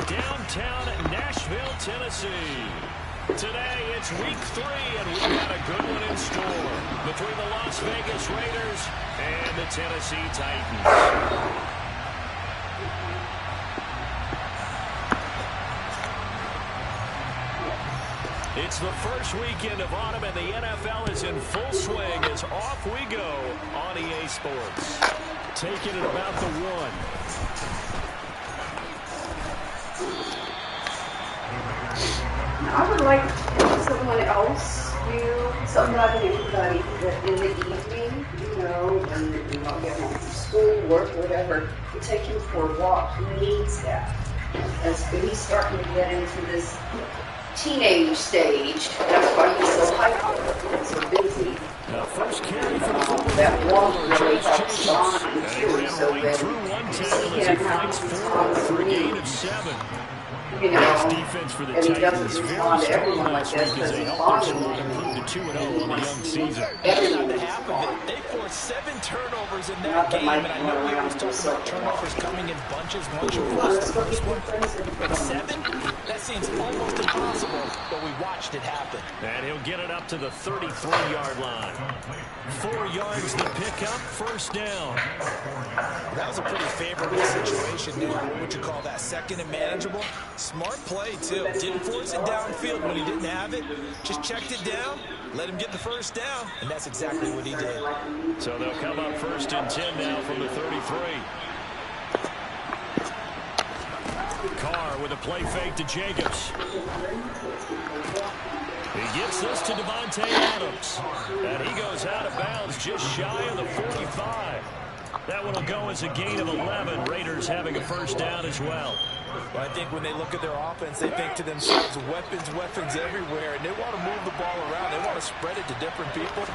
downtown Nashville, Tennessee. Today, it's week 3, and we've got a good one in store between the Las Vegas Raiders and the Tennessee Titans. It's the first weekend of autumn, and the NFL is in full swing as off we go on EA Sports. Taking it about the 1. I would like someone else do something like anybody in the evening, you know, when you don't get home from school, work, whatever, to take him for a walk. He needs that. As he's starting to get into this teenage stage. That's why he's so hyper and so busy. First carry for the that walk really helps on too. So when you see him how he's for a gain of 7. You know, defense for the and he Titans doesn't respond to everyone like this because he's bothering them. To 2-0 on the young season. Everyone the half of it, they forced 7 turnovers in that game, and I know we always talk about turnovers coming in bunches once you force the first one. But 7? That seems almost impossible, but we watched it happen. And he'll get it up to the 33-yard line. 4 yards to pick up, first down. That was a pretty favorable situation now. What would you call that? Second and manageable? Smart play, too. Didn't force it downfield when he didn't have it. Just checked it down, let him get the first down, and that's exactly what he did. So they'll come up first and 10 now from the 33. Carr with a play fake to Jacobs. He gets this to Devontae Adams. And he goes out of bounds just shy of the 45. That one will go as a gain of 11. Raiders having a first down as well. Well, I think when they look at their offense, they think to themselves, weapons everywhere, and they want to move the ball around. They want to spread it to different people.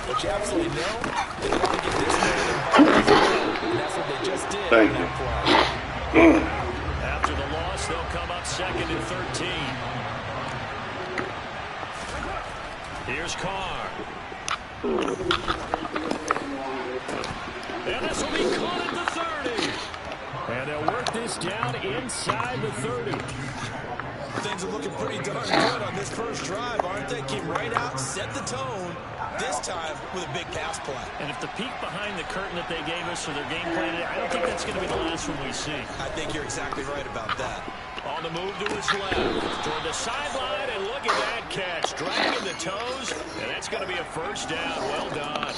But you absolutely know they want to get this man involved. And that's what they just did. Thank you. After the loss, they'll come up second and 13. Here's Carr. And this will be caught at the 30. And they'll work this down inside the 30. Things are looking pretty darn good on this first drive, aren't they? Came right out, set the tone, this time with a big pass play. And if the peek behind the curtain that they gave us for their game plan, I don't think that's going to be the last one we see. I think you're exactly right about that. On the move to his left, toward the sideline, and look at that catch. Dragging the toes, and that's going to be a first down. Well done.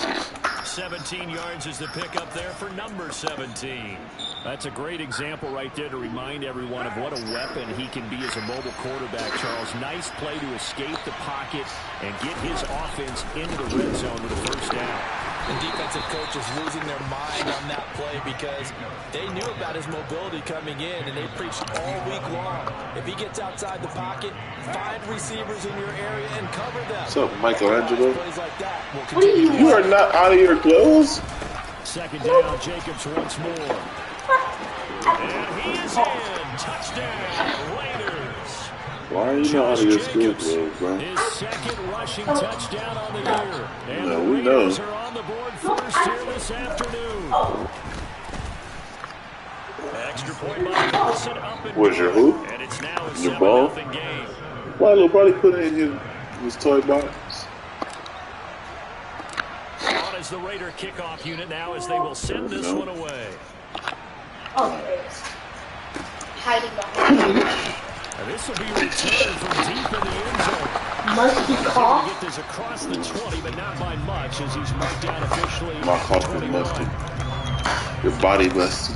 17 yards is the pickup there for number 17. That's a great example right there to remind everyone of what a weapon he can be as a mobile quarterback, Charles. Nice play to escape the pocket and get his offense into the red zone with a first down. The defensive coach is losing their mind on that play because they knew about his mobility coming in, and they preached all week long. If he gets outside the pocket, find receivers in your area and cover them. What's up, Michelangelo? Plays like that will What are you? You are not out of your clothes? Second down, Jacobs once more. And he is in. Touchdown, Raiders. Why are you not out of your school clothes, bro? His second rushing touchdown on the year. And No, the we know. Raiders are on the board first here this afternoon. Extra point by Wilson up and Where's your hoop? And it's now a Your ball? 7-0 game. Why little buddy put it in his toy box? On as the Raider kickoff unit now as they will send this one away. Hiding behind. And this will be returned from deep in the end zone. Must be caught. Get this across the 20, but not by much as he's marked down officially. My cough is musty. Your body musty.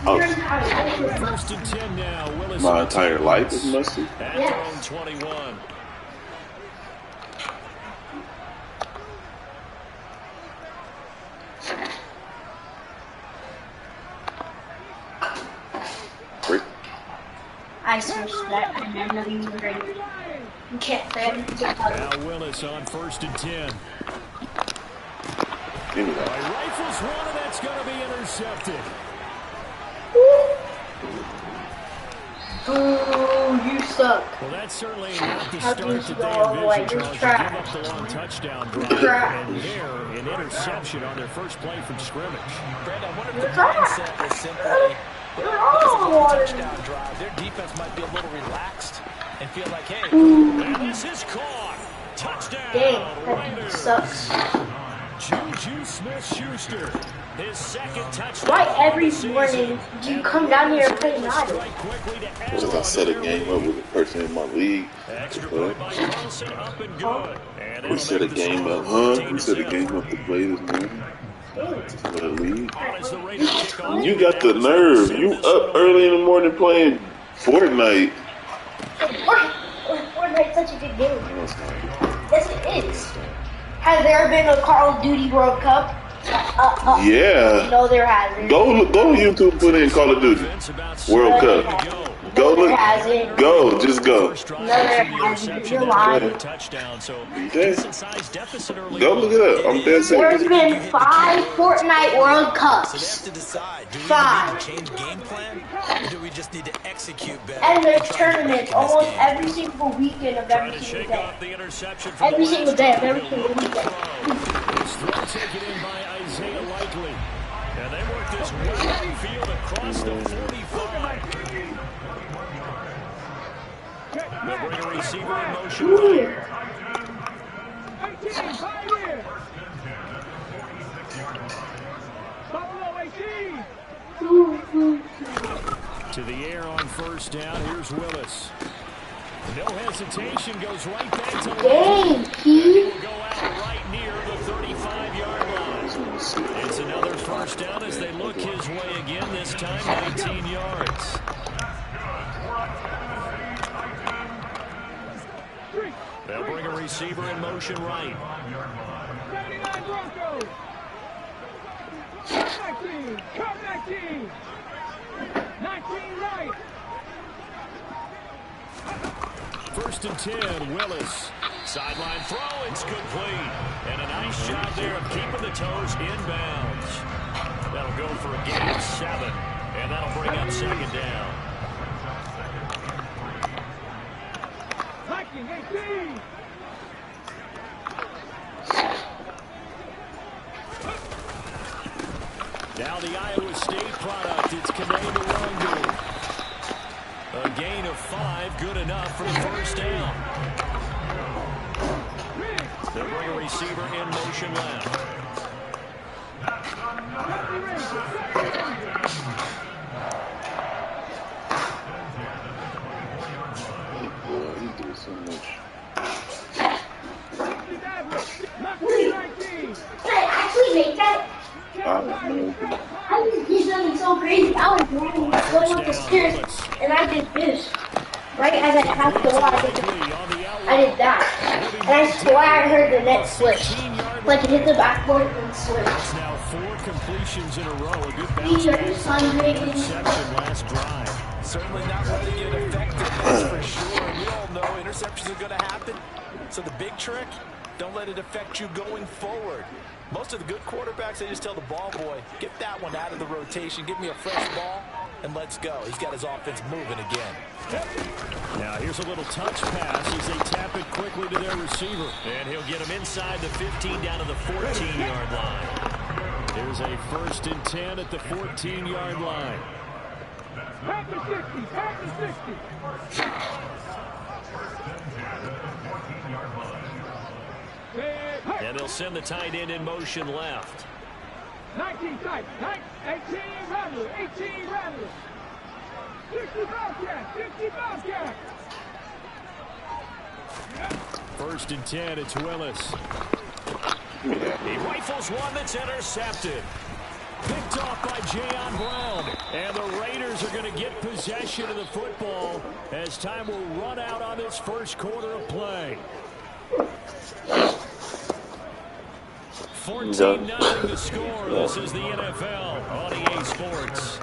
Oh, First and 10 now. Willis my entire life is musty. at their own 21. Great. I searched that and I'm not even great. You can't fit. Now Willis on first and 10. Anyway. Rifles one, and that's going to be intercepted. Oh, you suck. Well, that's certainly not the How start can you that go all the they way? envisioned, Just Charles. They give trash. up the long touchdown drive, Trash. and there, an interception on their first play from scrimmage. Brad, I wonder if the mindset was simply, well, because of what we touchdown drive, their defense might be a little relaxed and feel like, hey. And this is caught. Touchdown. Dang, that Raiders. sucks. Juju Smith-Schuster. His second touchdown. Why every morning do you come down here and play Madden? Because I set a game up with a person in my league. Extra point by Carlson, up and good. And We set a game up, We set a game up to play this morning. For the league. You got the nerve. You up early in the morning playing Fortnite. Fortnite's such a good game. Yes, it is. Has there been a Call of Duty World Cup? Yeah. No, there hasn't. Go on YouTube and put in Call of Duty World Cup. Go look. Go. Just go. No, there hasn't. You're lying. Okay. Go look it up. I'm dead There's serious. been 5 Fortnite World Cups. So they have to decide, do we 5. need to change game plan, or do we just need to execute better? And there's and try to tournaments win this almost game? every single weekend of every single day. Every single day of every single weekend. It's throw taken in by Isaiah Likely. And they work this well upfield across the 45. They'll bring a receiver in motion right. To the air on first down. Here's Willis. No hesitation, goes right back to Dang, He will go out right near the 35-yard line. It's another first down as they look his way again, this time 19 yards. They'll bring a receiver in motion right. 79 Broncos. Come 19. 19 right. First and 10, Willis. Sideline throw, it's complete. And a nice job there of keeping the toes inbounds. That'll go for a gain of 7. And that'll bring up second down. Viking 18. Now the Iowa State product, it's Kaneda Wangu. A gain of 5, good enough for the first down. They'll bring a receiver in motion left. He did so much. Did I actually make that? I don't know. I just did something so crazy. I was running, going up the stairs, and I did this. Right as I passed the wall, I did that. And I swear I heard the net switch. Like it hit the backboard and switched. Now 4 completions in a row. A good bounce back interception last drive. Certainly not letting it affect it, that's for sure. And we all know interceptions are going to happen. So the big trick, don't let it affect you going forward. Most of the good quarterbacks, they just tell the ball boy, get that one out of the rotation, give me a fresh ball, and let's go. He's got his offense moving again. Now here's a little touch pass as they tap it quickly to their receiver. And he'll get him inside the 15 down to the 14-yard line. There's a first and 10 at the 14-yard line. Back to 60. Back to 60. And they'll send the tight end in motion left. 19 tight. 18 Rattler. 18 Rattler. 60 Bobcat. 60 Bobcat. First and 10, it's Willis. He rifles one that's intercepted. Picked off by Jayon Brown. And the Raiders are going to get possession of the football as time will run out on this first quarter of play. 14-0 the score. This is the NFL on EA Sports.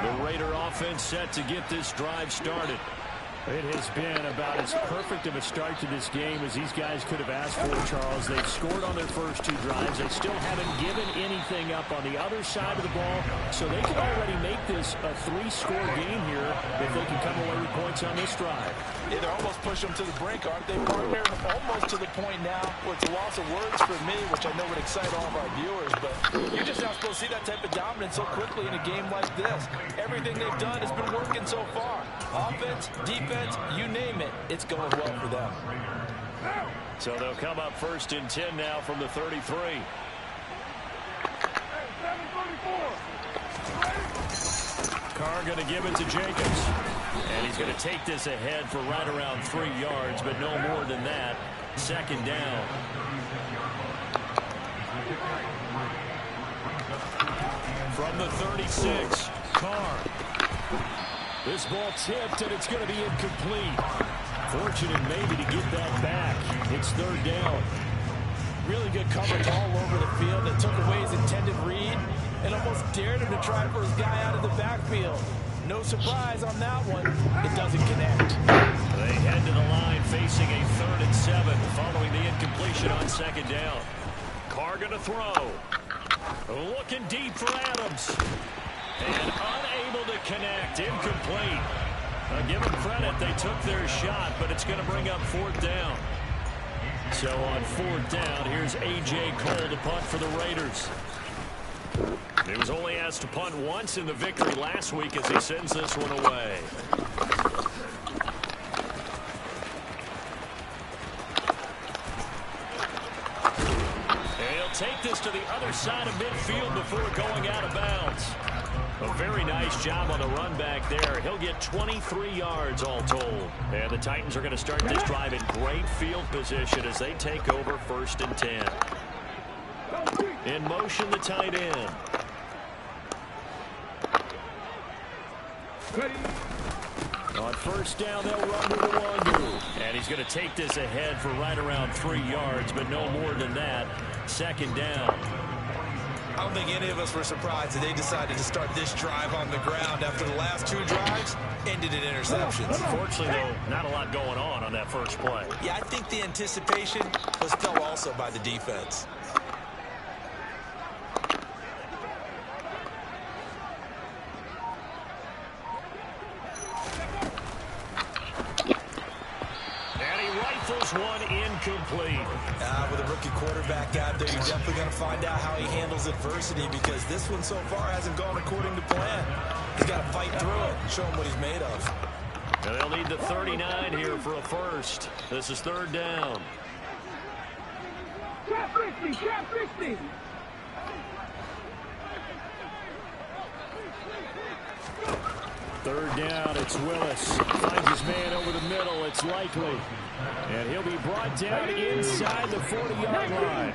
The Raider offense set to get this drive started. It has been about as perfect of a start to this game as these guys could have asked for, Charles. They've scored on their first 2 drives. They still haven't given anything up on the other side of the ball, so they can already make this a 3-score game here if they can come away with points on this drive. Yeah, they're almost pushing them to the brink, aren't they, partner? Almost to the point now where it's a loss of words for me, which I know would excite all of our viewers, but you're just not supposed to see that type of dominance so quickly in a game like this. Everything they've done has been working so far. Offense, defense, you name it, it's going well for them. So they'll come up 1st and 10 now from the 33. Carr going to give it to Jacobs. And he's going to take this ahead for right around 3 yards, but no more than that. 2nd down. From the 36, Carr. This ball tipped, and it's going to be incomplete. Fortunate maybe to get that back. It's 3rd down. Really good coverage all over the field. They took away his intended read and almost dared him to try for his guy out of the backfield. No surprise on that one. It doesn't connect. They head to the line facing a 3rd and 7 following the incompletion on 2nd down. Carr going to throw. Looking deep for Adams. And unable to connect. Incomplete. Give them credit. They took their shot, but it's going to bring up 4th down. So on 4th down, here's A.J. Cole to punt for the Raiders. He was only asked to punt once in the victory last week as he sends this one away. And he'll take this to the other side of midfield before going out of bounds. A very nice job on the run back there. He'll get 23 yards all told. And the Titans are going to start this drive in great field position as they take over 1st and 10. In motion, the tight end. On 1st down, they'll run with the Wandu. And he's going to take this ahead for right around 3 yards, but no more than that. 2nd down. I don't think any of us were surprised that they decided to start this drive on the ground after the last 2 drives ended in interceptions. Unfortunately, though, not a lot going on that first play. Yeah, I think the anticipation was felt also by the defense. One incomplete. With a rookie quarterback out there, you're definitely going to find out how he handles adversity because this one so far hasn't gone according to plan. He's got to fight through it and show him what he's made of. And they'll need the 39 here for a first. This is 3rd down. Cap 50, cap 50. Third down, it's Willis. Finds his man over the middle. It's Likely. And he'll be brought down inside the 40-yard line.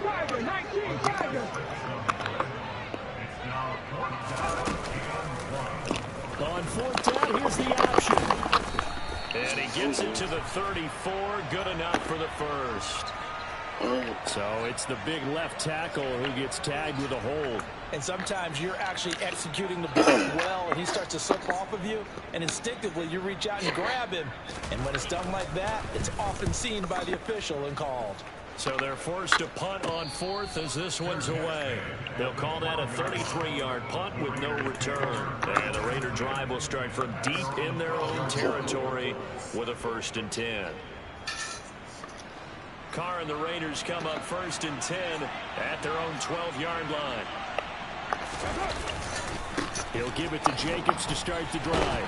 On 4th down, here's the option. And he gets it to the 34. Good enough for the first. So it's the big left tackle who gets tagged with a hold. And sometimes you're actually executing the ball well, and he starts to slip off of you, and instinctively you reach out and grab him. And when it's done like that, it's often seen by the official and called. So they're forced to punt on 4th as this one's away. They'll call that a 33-yard punt with no return. And the Raider drive will start from deep in their own territory with a 1st and 10. Carr and the Raiders come up 1st and 10 at their own 12-yard line. He'll give it to Jacobs to start the drive.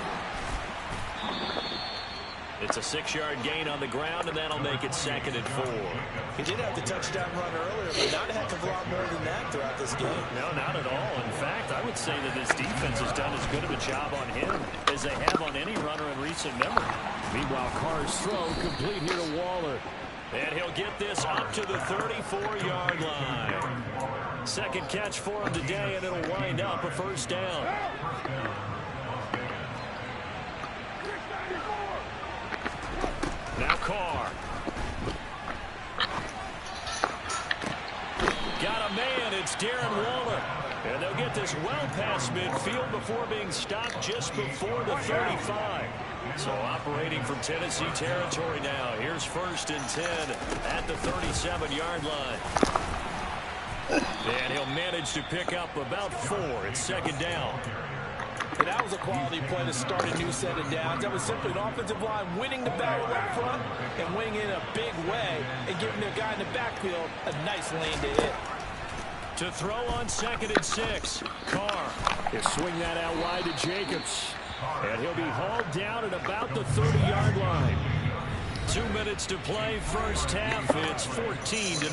It's a 6-yard gain on the ground, and that'll make it 2nd and 4. He did have the touchdown run earlier, but not a heck of a lot more than that throughout this game. No, not at all. In fact, I would say that this defense has done as good of a job on him as they have on any runner in recent memory. Meanwhile, Carr's throw complete here to Waller. And he'll get this up to the 34-yard line. Second catch for him today, and it'll wind up a 1st down. Now Carr. Got a man. It's Darren Waller. And they'll get this well past midfield before being stopped just before the 35. So operating from Tennessee territory now. Here's 1st and 10 at the 37-yard line. And he'll manage to pick up about 4. It's 2nd down. And that was a quality play to start a new set of downs. That was simply an offensive line winning the battle up front and winning in a big way and giving their guy in the backfield a nice lane to hit. To throw on 2nd and 6. Carr. He'll swing that out wide to Jacobs. And he'll be hauled down at about the 30-yard line. 2 minutes to play, first half. It's 14-0.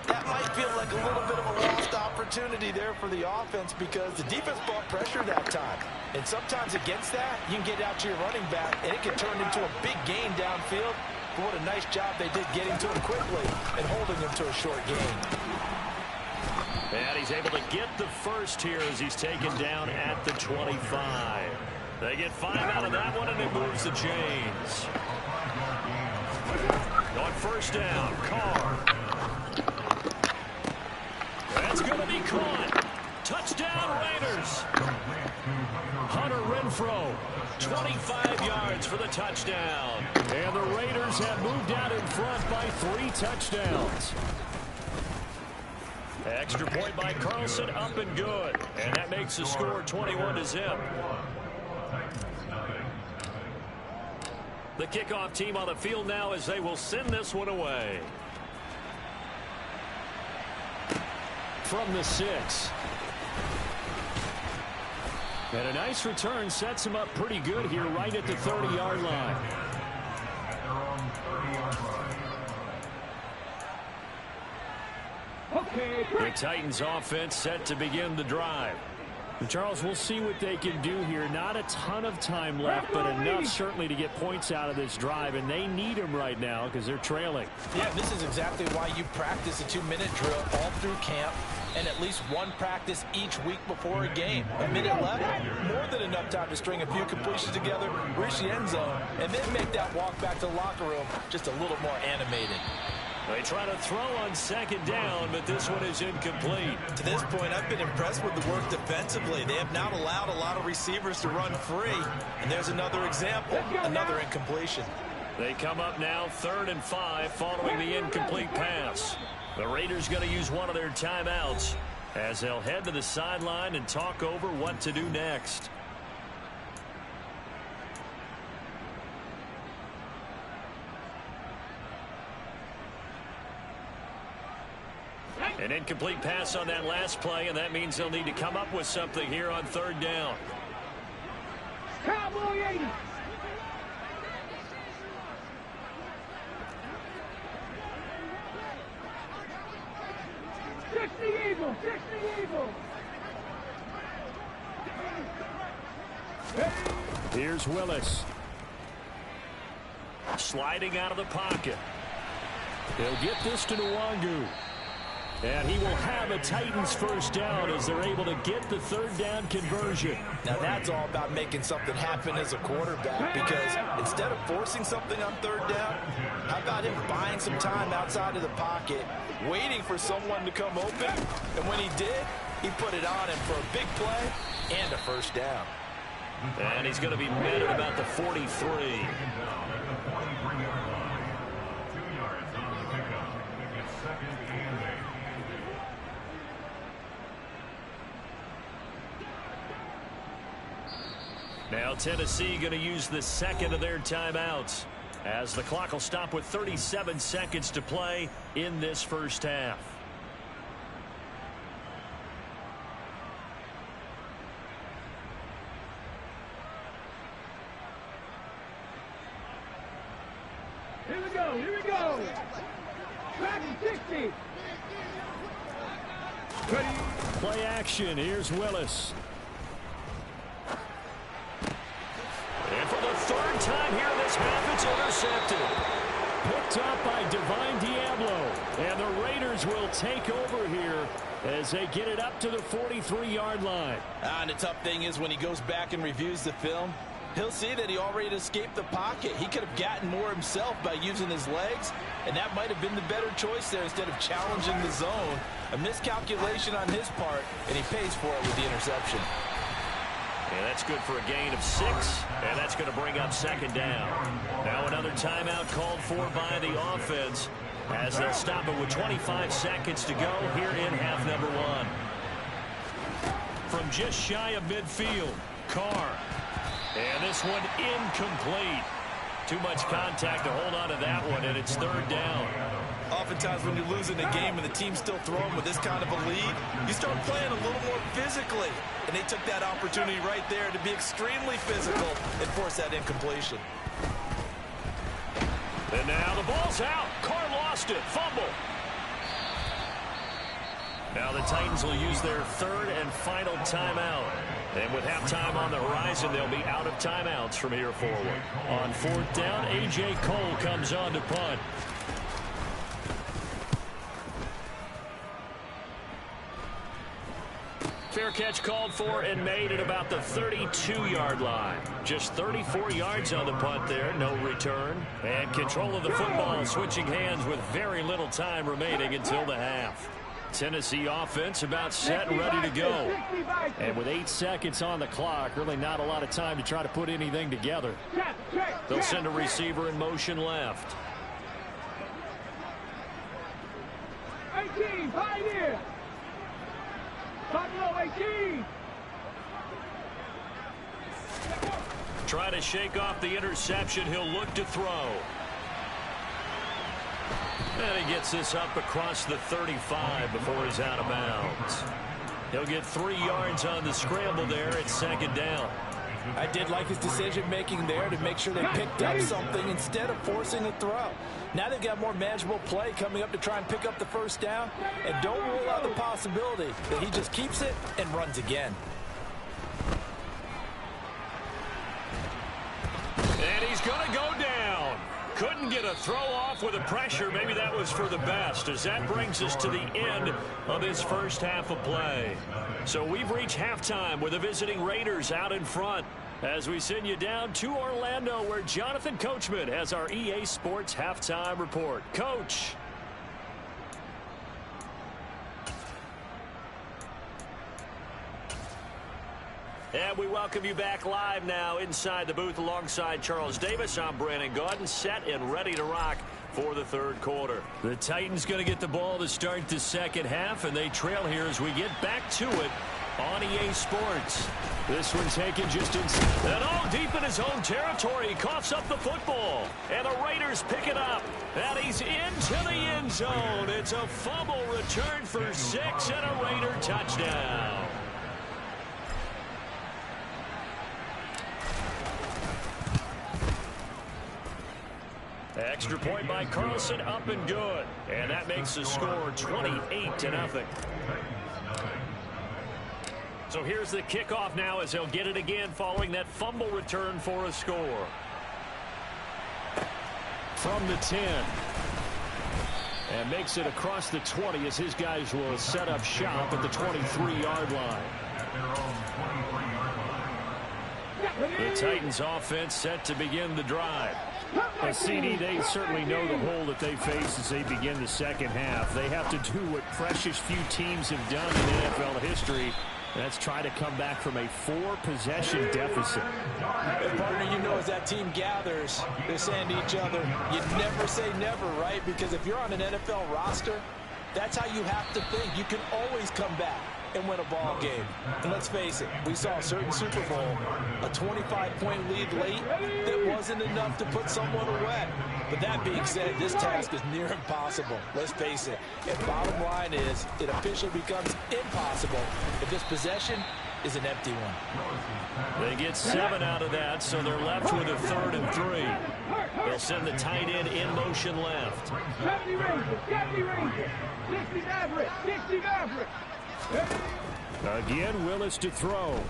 That might feel like a little bit of a lost opportunity there for the offense because the defense brought pressure that time. And sometimes against that, you can get out to your running back, and it can turn into a big gain downfield. But what a nice job they did getting to him quickly and holding him to a short gain. And he's able to get the first here as he's taken down at the 25. They get 5 out of that one, and it moves the chains. On 1st down, Carr. That's going to be caught. Touchdown, Raiders. Hunter Renfrow, 25 yards for the touchdown. And the Raiders have moved out in front by 3 touchdowns. Extra point by Carlson, up and good. And that makes the score 21-0. The kickoff team on the field now as they will send this one away. From the 6. And a nice return sets him up pretty good here right at the 30-yard line. The Titans offense set to begin the drive. And Charles, we'll see what they can do here. Not a ton of time left, but enough certainly to get points out of this drive, and they need them right now because they're trailing. Yeah, this is exactly why you practice a 2-minute drill all through camp and at least one practice each week before a game. A minute left, more than enough time to string a few completions together, reach the end zone, and then make that walk back to the locker room just a little more animated. They try to throw on 2nd down, but this one is incomplete. To this point, I've been impressed with the work defensively. They have not allowed a lot of receivers to run free. And there's another example, another incompletion. They come up now 3rd and 5 following the incomplete pass. The Raiders going to use one of their timeouts as they'll head to the sideline and talk over what to do next. An incomplete pass on that last play, and that means they'll need to come up with something here on 3rd down. Cowboy 80. Eagle. Here's Willis. Sliding out of the pocket. They'll get this to Nwangu. And he will have a Titans first down as they're able to get the 3rd down conversion. Now that's all about making something happen as a quarterback, because instead of forcing something on 3rd down, how about him buying some time outside of the pocket, waiting for someone to come open, and when he did, he put it on him for a big play and a first down. And he's going to be met at about the 43. Now Tennessee going to use the 2nd of their timeouts as the clock will stop with 37 seconds to play in this first half. Here we go. Back to 60. Ready. Play action. Here's Willis. And for the 3rd time here in this half, it's intercepted. Picked up by Divine Diablo. And the Raiders will take over here as they get it up to the 43-yard line. And the tough thing is when he goes back and reviews the film, he'll see that he already escaped the pocket. He could have gotten more himself by using his legs, and that might have been the better choice there instead of challenging the zone. A miscalculation on his part, and he pays for it with the interception. And that's good for a gain of 6, and that's going to bring up second down. Now another timeout called for by the offense as they'll stop it with 25 seconds to go here in half number 1. From just shy of midfield, Carr. And this one incomplete. Too much contact to hold on to that one, and it's third down. Oftentimes when you're losing a game and the team's still throwing with this kind of a lead, you start playing a little more physically. And they took that opportunity right there to be extremely physical and force that incompletion. And now the ball's out. Carr lost it. Fumble. Now the Titans will use their third and final timeout. And with halftime on the horizon, they'll be out of timeouts from here forward. On fourth down, A.J. Cole comes on to punt. Fair catch called for and made at about the 32-yard line. Just 34 yards on the punt there, no return. And control of the football, switching hands with very little time remaining until the half. Tennessee offense about set and ready to go. And with 8 seconds on the clock, really not a lot of time to try to put anything together. They'll send a receiver in motion left. 18, pioneer. Top 18. Try to shake off the interception. He'll look to throw. And he gets this up across the 35 before he's out of bounds. He'll get 3 yards on the scramble there at second down. I did like his decision-making there to make sure they picked up something instead of forcing a throw. Now they've got more manageable play coming up to try and pick up the first down. And don't rule out the possibility that he just keeps it and runs again. And he's going to go down. Couldn't get a throw off with the pressure. Maybe that was for the best, as that brings us to the end of this first half of play. So we've reached halftime with the visiting Raiders out in front as we send you down to Orlando, where Jonathan Coachman has our EA Sports halftime report. Coach. And we welcome you back live now inside the booth alongside Charles Davis. I'm Brandon Gaudin, set and ready to rock for the third quarter. The Titans going to get the ball to start the second half, and they trail here as we get back to it on EA Sports. This one taken just inside. And all deep in his own territory. He coughs up the football. And the Raiders pick it up. And he's into the end zone. It's a fumble return for 6 and a Raider touchdown. Extra point by Carlson, up and good. And that makes the score 28-0. So here's the kickoff now as they'll get it again following that fumble return for a score. From the 10. And makes it across the 20 as his guys will set up shop at the 23-yard line. The Titans offense set to begin the drive. CD, they certainly know the hole that they face as they begin the second half. They have to do what precious few teams have done in NFL history. That's try to come back from a 4-possession deficit. And partner, you know, as that team gathers, they're saying to each other, you never say never, right? Because if you're on an NFL roster, that's how you have to think. You can always come back and win a ball game. And let's face it, we saw a certain Super Bowl, a 25-point lead late that wasn't enough to put someone away. But that being said, this task is near impossible. Let's face it. And bottom line is, it officially becomes impossible if this possession is an empty one. They get 7 out of that, so they're left with a 3rd and 3. They'll send the tight end in motion left. 70 Rangers, 60 average, 60 average. Again, Willis to throw.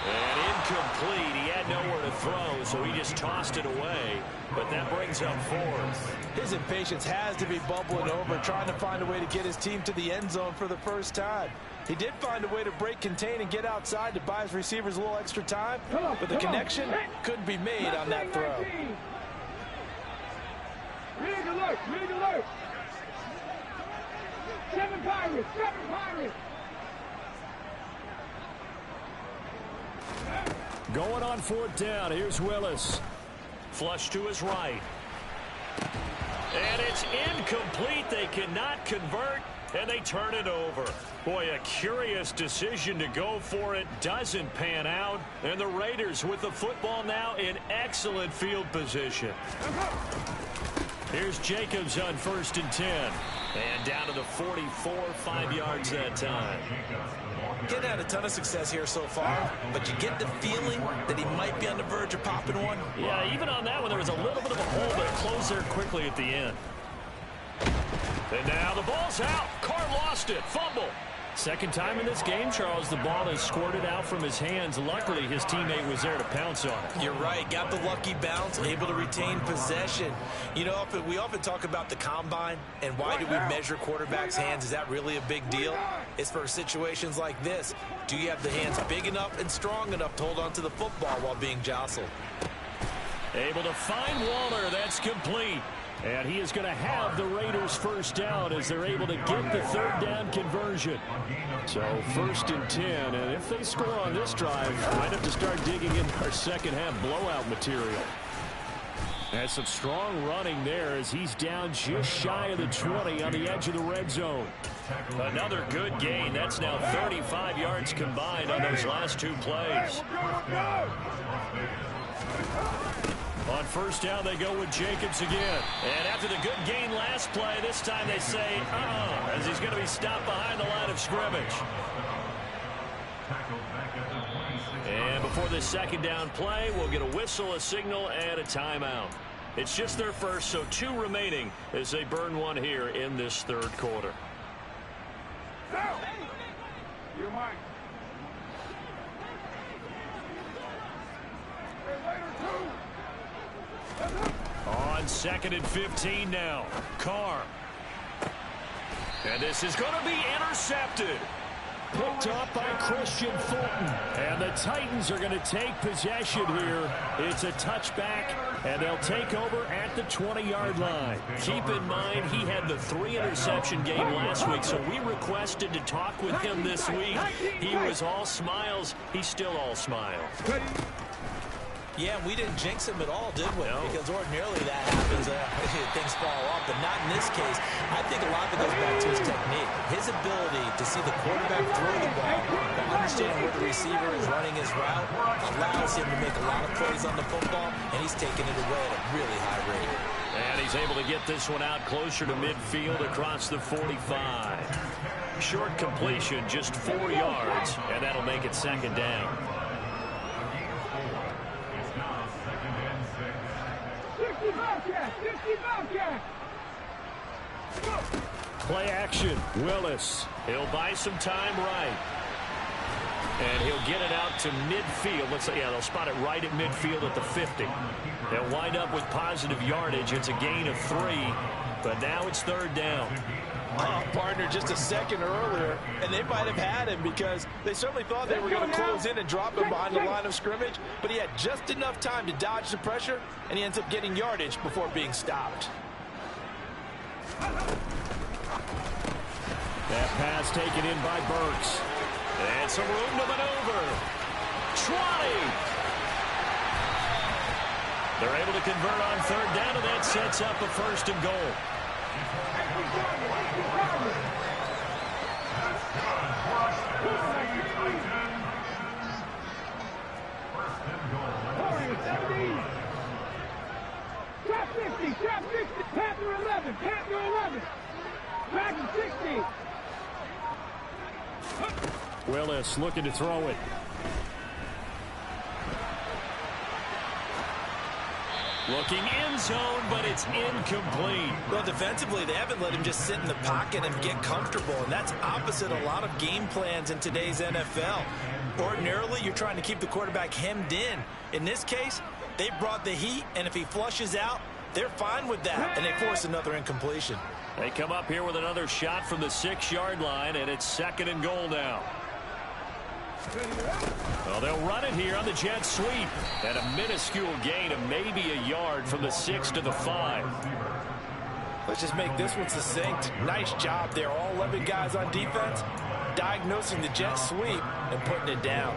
And incomplete. He had nowhere to throw, so he just tossed it away. But that brings up 4th. His impatience has to be bubbling over, trying to find a way to get his team to the end zone for the first time. He did find a way to break contain and get outside to buy his receivers a little extra time, but the connection couldn't be made on that throw. Rig alert, rig alert. 7 Pirates, 7 Pirates. Going on 4th down. Here's Willis. Flush to his right. And it's incomplete. They cannot convert, and they turn it over. Boy, a curious decision to go for it. Doesn't pan out. And the Raiders with the football now in excellent field position. Here's Jacobs on 1st and 10. And down to the 44, 5 yards that time. Getting had a ton of success here so far, but you get the feeling that he might be on the verge of popping one. Yeah, even on that one, there was a little bit of a hole, but it closed there quickly at the end. And now the ball's out. Carr lost it. Fumble. Second time in this game, Charles, the ball has squirted out from his hands. Luckily, his teammate was there to pounce on it. You're right. Got the lucky bounce, able to retain possession. You know, we often talk about the combine and why do we measure quarterbacks' hands. Is that really a big deal? It's for situations like this. Do you have the hands big enough and strong enough to hold on to the football while being jostled? Able to find Waller. That's complete. And he is going to have the Raiders first down as they're able to get the 3rd down conversion. So 1st and 10. And if they score on this drive, might have to start digging in our second half blowout material. That's some strong running there as he's down just shy of the 20 on the edge of the red zone. Another good gain. That's now 35 yards combined on those last 2 plays. On 1st down, they go with Jacobs again. And after the good gain last play, this time they say, as he's going to be stopped behind the line of scrimmage. And before this 2nd down play, we'll get a whistle, a signal, and a timeout. It's just their first, so 2 remaining as they burn one here in this 3rd quarter. You're mine. On 2nd and 15 now. Carr. And this is going to be intercepted. Picked up by Christian Fulton. And the Titans are going to take possession here. It's a touchback, and they'll take over at the 20-yard line. Keep in mind, he had the 3-interception game last week, so we requested to talk with him this week. He was all smiles. He's still all smiles. Yeah, we didn't jinx him at all, did we? No. Because ordinarily that happens, things fall off, but not in this case. I think a lot of it goes back to his technique. His ability to see the quarterback throw the ball, to understand where the receiver is running his route, allows him to make a lot of plays on the football, and he's taking it away at a really high rate. And he's able to get this one out closer to midfield across the 45. Short completion, just 4 yards, and that'll make it 2nd down. Play action. Willis. He'll buy some time right. And he'll get it out to midfield. Let's say, they'll spot it right at midfield at the 50. They'll wind up with positive yardage. It's a gain of 3, but now it's 3rd down. Partner, just a second earlier, and they might have had him because they certainly thought they were going to close in and drop him behind the line of scrimmage, but he had just enough time to dodge the pressure, and he ends up getting yardage before being stopped. That pass taken in by Burks. And some room to maneuver. 20. They're able to convert on 3rd down, and that sets up a 1st and goal. Trap 50, Panther 11, Panther 11, Dragon 60. Willis looking to throw it. Looking end zone, but it's incomplete. Well, defensively, they haven't let him just sit in the pocket and get comfortable, and that's opposite a lot of game plans in today's NFL. Ordinarily, you're trying to keep the quarterback hemmed in. In this case, they brought the heat, and if he flushes out, they're fine with that, and they force another incompletion. They come up here with another shot from the 6-yard line, and it's 2nd and goal now. Well, they'll run it here on the jet sweep. And a minuscule gain of maybe a yard from the 6 to the 5. Let's just make this one succinct. Nice job there. All 11 guys on defense diagnosing the jet sweep and putting it down.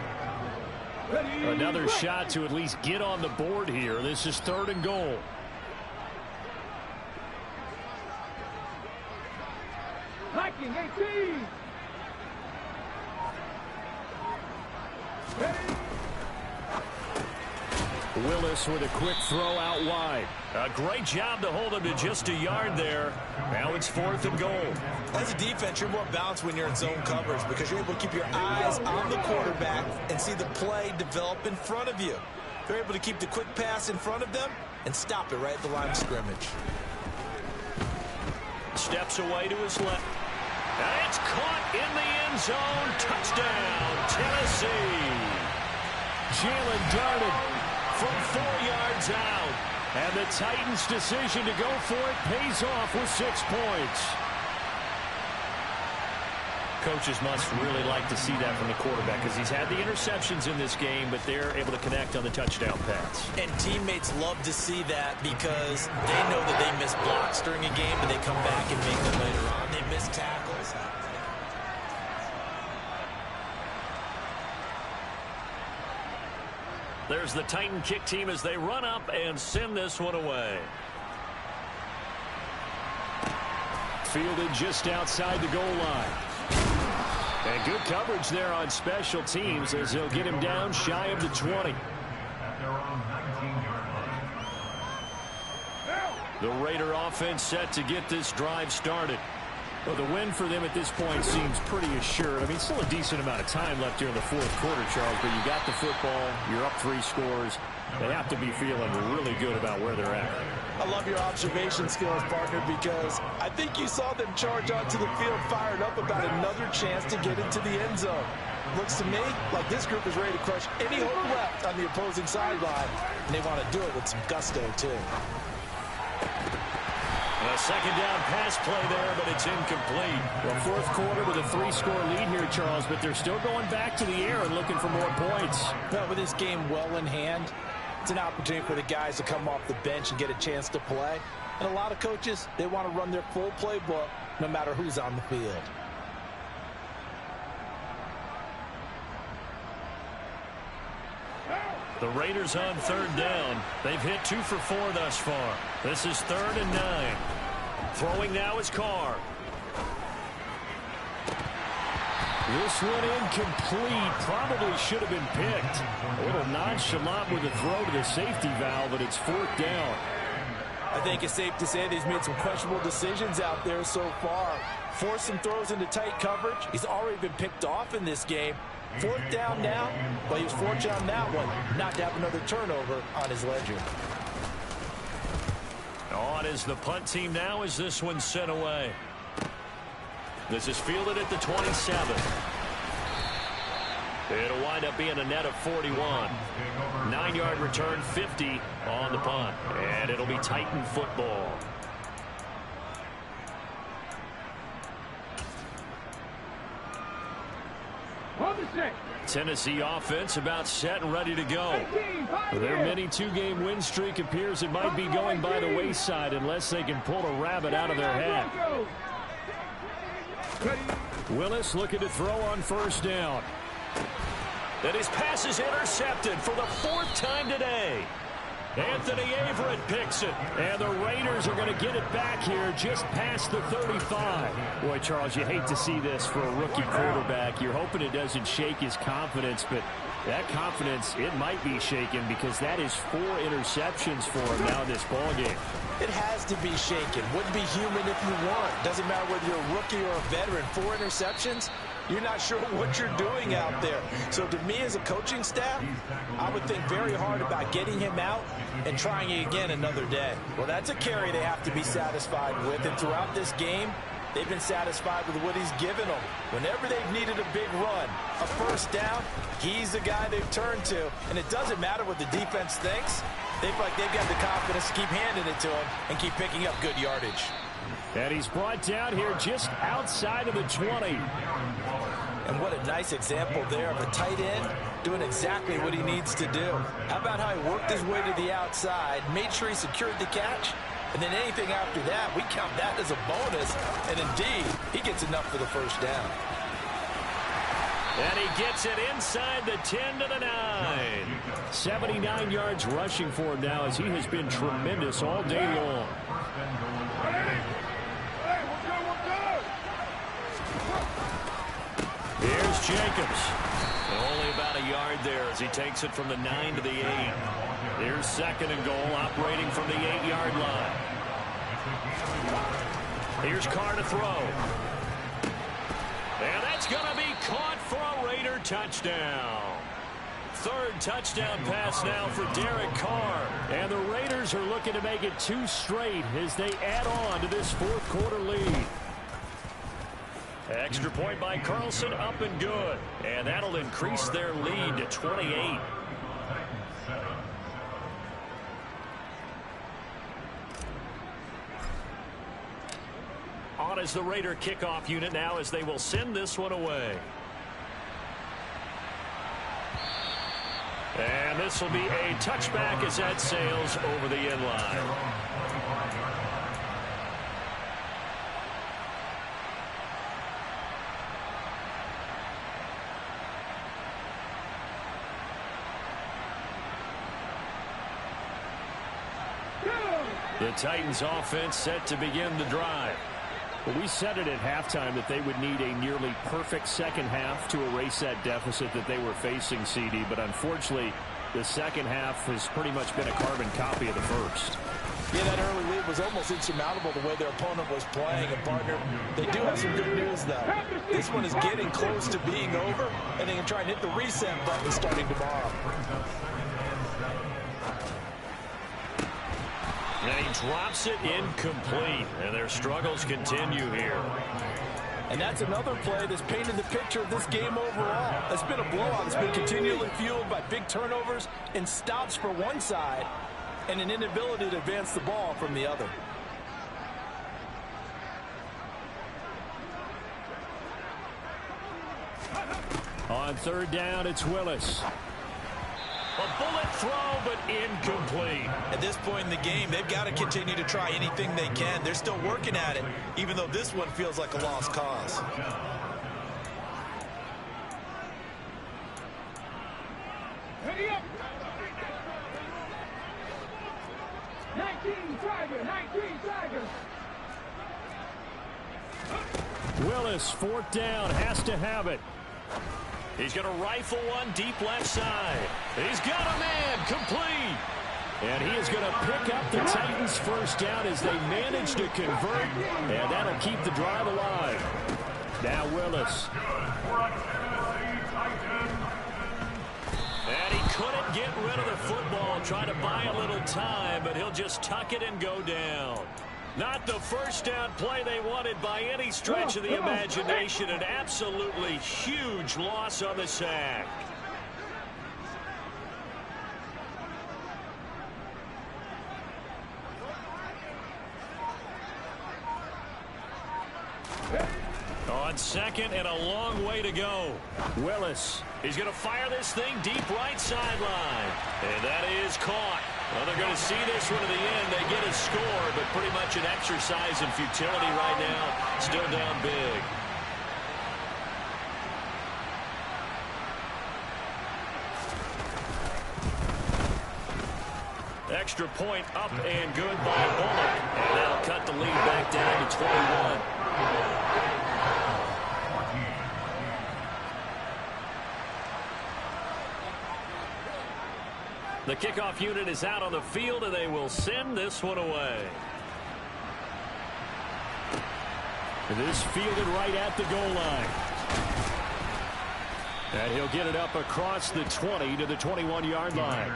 Another shot to at least get on the board here. This is 3rd and goal. Viking 18. Willis with a quick throw out wide. A great job to hold him to just a yard there. Now it's 4th and goal. As a defense, you're more balanced when you're in zone coverage because you're able to keep your eyes on the quarterback and see the play develop in front of you. They're able to keep the quick pass in front of them and stop it right at the line of scrimmage. Steps away to his left. And it's caught in the end zone. Touchdown, Tennessee. Jalen darted from 4 yards out. And the Titans' decision to go for it pays off with 6 points. Coaches must really like to see that from the quarterback because he's had the interceptions in this game, but they're able to connect on the touchdown pass. And teammates love to see that because they know that they miss blocks during a game, but they come back and make them later on. They miss tackles. There's the Titan kick team as they run up and send this one away. Fielded just outside the goal line. And good coverage there on special teams as they'll get him down shy of the 20. The Raider offense set to get this drive started. Well, the win for them at this point seems pretty assured. I mean, still a decent amount of time left here in the 4th quarter, Charles, but you got the football, you're up 3 scores. They have to be feeling really good about where they're at. I love your observation skills, partner, because I think you saw them charge onto the field fired up about another chance to get into the end zone. Looks to me like this group is ready to crush any hope left on the opposing sideline, and they want to do it with some gusto, too. A 2nd down pass play there, but it's incomplete. Well, 4th quarter with a 3-score lead here, Charles, but they're still going back to the air and looking for more points. Well, with this game well in hand, it's an opportunity for the guys to come off the bench and get a chance to play. And a lot of coaches, they want to run their full playbook no matter who's on the field. The Raiders on 3rd down. They've hit 2 for 4 thus far. This is 3rd and 9. Throwing now is Carr. This one incomplete. Probably should have been picked. A little nonchalant with a throw to the safety valve, but it's 4th down. I think it's safe to say that he's made some questionable decisions out there so far. Forced some throws into tight coverage. He's already been picked off in this game. 4th down now. Well, he was fortunate on that one not to have another turnover on his ledger. On is the punt team now as this one's sent away. This is fielded at the 27. It'll wind up being a net of 41. 9-yard return, 50 on the punt. And it'll be Titan football. Tennessee offense about set and ready to go. Their mini 2-game win streak appears it might be going by the wayside unless they can pull a rabbit out of their hat. Willis looking to throw on 1st down. And his pass is intercepted for the 4th time today. Anthony Averett picks it. And the Raiders are going to get it back here just past the 35. Boy, Charles, you hate to see this for a rookie quarterback. You're hoping it doesn't shake his confidence, but that confidence, it might be shaken because that is 4 interceptions for him now in this ballgame. It has to be shaken. Wouldn't be human if you weren't. Doesn't matter whether you're a rookie or a veteran. 4 interceptions, you're not sure what you're doing out there. So to me as a coaching staff, I would think very hard about getting him out and trying it again another day. Well, that's a carry they have to be satisfied with. And throughout this game, they've been satisfied with what he's given them. Whenever they've needed a big run, a 1st down, he's the guy they've turned to. And it doesn't matter what the defense thinks. They feel like they've got the confidence to keep handing it to him and keep picking up good yardage. And he's brought down here just outside of the 20. And what a nice example there of a tight end doing exactly what he needs to do. How about how he worked his way to the outside, made sure he secured the catch, and then anything after that, we count that as a bonus. And indeed, he gets enough for the 1st down. And he gets it inside the 10 to the 9. 79 yards rushing for him now as he has been tremendous all day long. Here's Jacobs. Only about a yard there as he takes it from the 9 to the 8. Here's 2nd and goal, operating from the 8-yard line. Here's Carr to throw. And that's going to be caught for a Raider touchdown. 3rd touchdown pass now for Derek Carr. And the Raiders are looking to make it 2 straight as they add on to this 4th quarter lead. Extra point by Carlson, up and good. And that'll increase their lead to 28. On is the Raider kickoff unit now as they will send this one away. And this will be a touchback as that sails over the end line. The Titans offense set to begin the drive. Well, we said it at halftime that they would need a nearly perfect second half to erase that deficit that they were facing, CD. But unfortunately, the second half has pretty much been a carbon copy of the first. Yeah, that early lead was almost insurmountable the way their opponent was playing. And, partner, they do have some good news, though. This one is getting close to being over, and they can try and hit the reset button starting tomorrow. And he drops it incomplete, and their struggles continue here. And that's another play that's painted the picture of this game overall. It's been a blowout. It's been continually fueled by big turnovers and stops for one side and an inability to advance the ball from the other. On 3rd down, it's Willis. A bullet throw, but incomplete. At this point in the game, they've got to continue to try anything they can. They're still working at it, even though this one feels like a lost cause. Ready up. 19 Tigers, 19 Tigers. Willis, 4th down, has to have it. He's going to rifle one deep left side. He's got a man, complete. And he is going to pick up the Titans' 1st down as they manage to convert. And that'll keep the drive alive. Now Willis. And he couldn't get rid of the football, trying to buy a little time, but he'll just tuck it and go down. Not the 1st down play they wanted by any stretch of the imagination. An absolutely huge loss on the sack. On 2nd and a long way to go. Willis. He's going to fire this thing deep right sideline. And that is caught. Well, they're going to see this one to the end. They get a score, but pretty much an exercise in futility right now. Still down big. Extra point up and good by Bullock. And that'll cut the lead back down to 21. The kickoff unit is out on the field, and they will send this one away. This fielded right at the goal line. And he'll get it up across the 20 to the 21-yard line.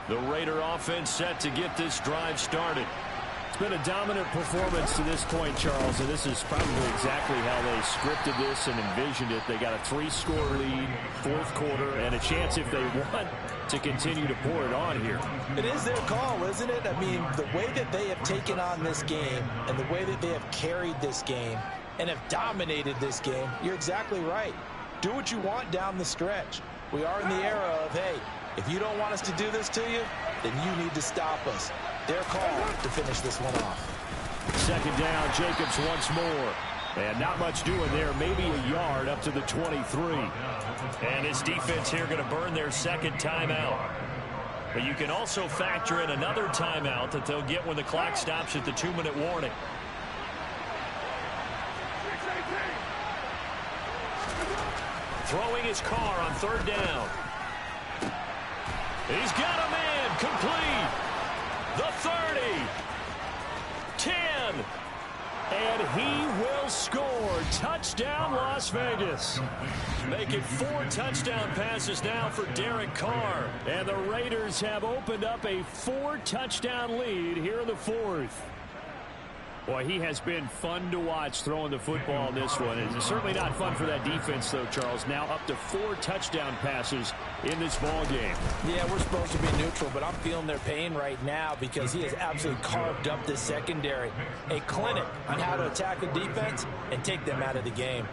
The Raider offense set to get this drive started. It's been a dominant performance to this point, Charles, and this is probably exactly how they scripted this and envisioned it. They got a 3-score lead, 4th quarter, and a chance if they want to continue to pour it on here. It is their call, isn't it? I mean, the way that they have taken on this game and the way that they have carried this game and have dominated this game, you're exactly right. Do what you want down the stretch. We are in the era of, hey, If you don't want us to do this to you, then you need to stop us. Their call to finish this one off. Second down, Jacobs once more. And not much doing there, maybe a yard up to the 23. And his defense here going to burn their second timeout. But you can also factor in another timeout that they'll get when the clock stops at the 2-minute warning. Throwing his car on third down. He's got a man complete. The 30. 10. And he will score. Touchdown, Las Vegas. Make it 4 touchdown passes now for Derek Carr. And the Raiders have opened up a 4-touchdown lead here in the fourth. Boy, he has been fun to watch throwing the football in this one. It's certainly not fun for that defense, though, Charles. Now up to 4 touchdown passes in this ball game. Yeah, we're supposed to be neutral, but I'm feeling their pain right now because he has absolutely carved up this secondary. A clinic on how to attack the defense and take them out of the game.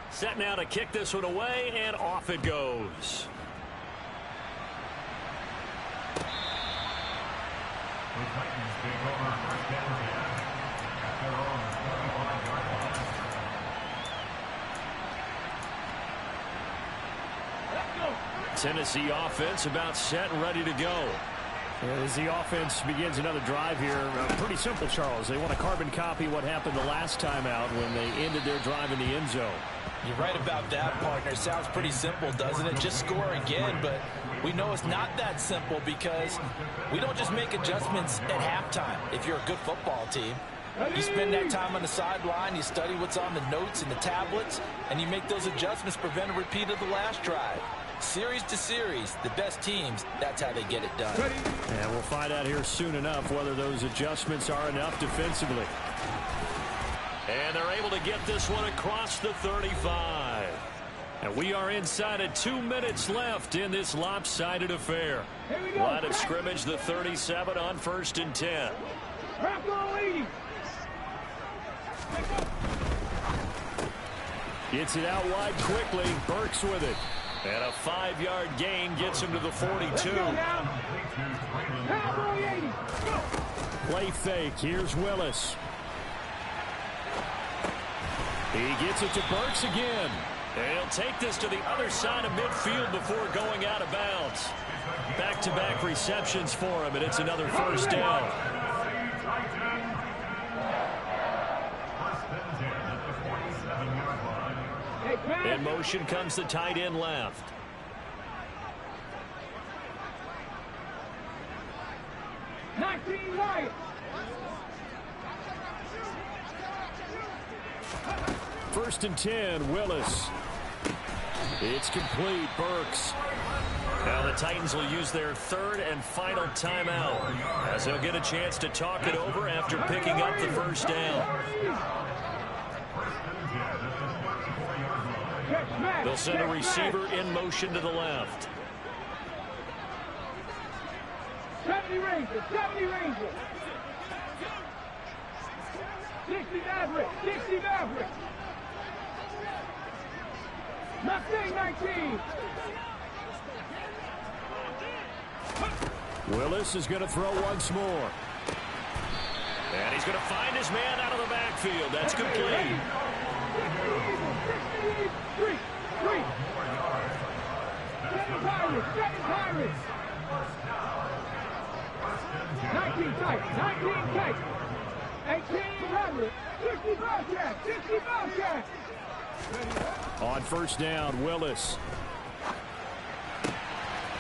Set now to kick this one away, and off it goes. Tennessee offense about set and ready to go. As the offense begins another drive here, pretty simple, Charles. They want to carbon copy what happened the last time out when they ended their drive in the end zone. You're right about that, partner. Sounds pretty simple, doesn't it? Just score again, but we know it's not that simple because we don't just make adjustments at halftime. If you're a good football team, you spend that time on the sideline, you study what's on the notes and the tablets, and you make those adjustments, prevent a repeat of the last drive. Series to series, the best teams, that's how they get it done. And we'll find out here soon enough whether those adjustments are enough defensively. And they're able to get this one across the 35. And we are inside of 2 minutes left in this lopsided affair. Line of scrimmage, the 37 on 1st and 10. Gets it out wide quickly. Burks with it. And a 5-yard gain gets him to the 42. Play fake. Here's Willis. He gets it to Burks again. And he'll take this to the other side of midfield before going out of bounds. Back-to-back receptions for him, and it's another first down. In motion comes the tight end left. First and 10, Willis. It's complete, Burks. Now the Titans will use their 3rd and final timeout as they'll get a chance to talk it over after picking up the first down. They'll send a receiver in motion to the left. 70 Rangers, 70 Rangers. 60 Maverick, 60 Maverick. Nothing, 19. Willis is going to throw once more. And he's going to find his man out of the backfield. That's complete. 3. 7 Pirates, 7 Pirates. 19 Titans, 19 Titans. 18 Maverick, 60 Bobcats, 60 Bobcats. On first down, Willis.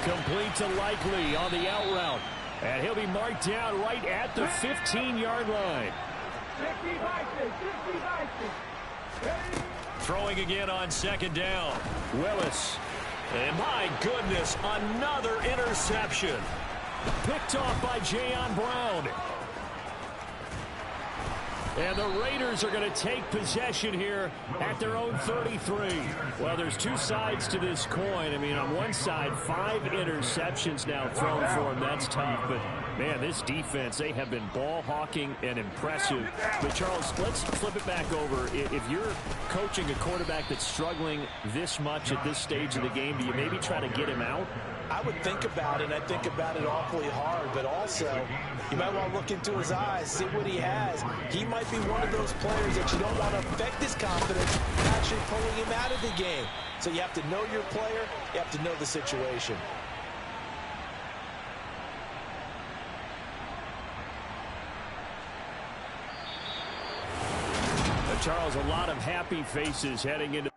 Complete to Likely on the out route. And he'll be marked down right at the 15-yard line. 60 Bison, 60 Bison. Throwing again on second down. Willis. And my goodness, another interception. Picked off by Jayon Brown. And the Raiders are going to take possession here at their own 33. Well, there's two sides to this coin. I mean, on one side, 5 interceptions now thrown for him. That's tough. But Man, this defense, they have been ball hawking and impressive. But, Charles, let's flip it back over. If you're coaching a quarterback that's struggling this much at this stage of the game, do you maybe try to get him out? I would think about it, and I think about it awfully hard. But also, you might want to look into his eyes, see what he has. He might be one of those players that you don't want to affect his confidence, actually pulling him out of the game. So you have to know your player. You have to know the situation. Charles, a lot of happy faces heading into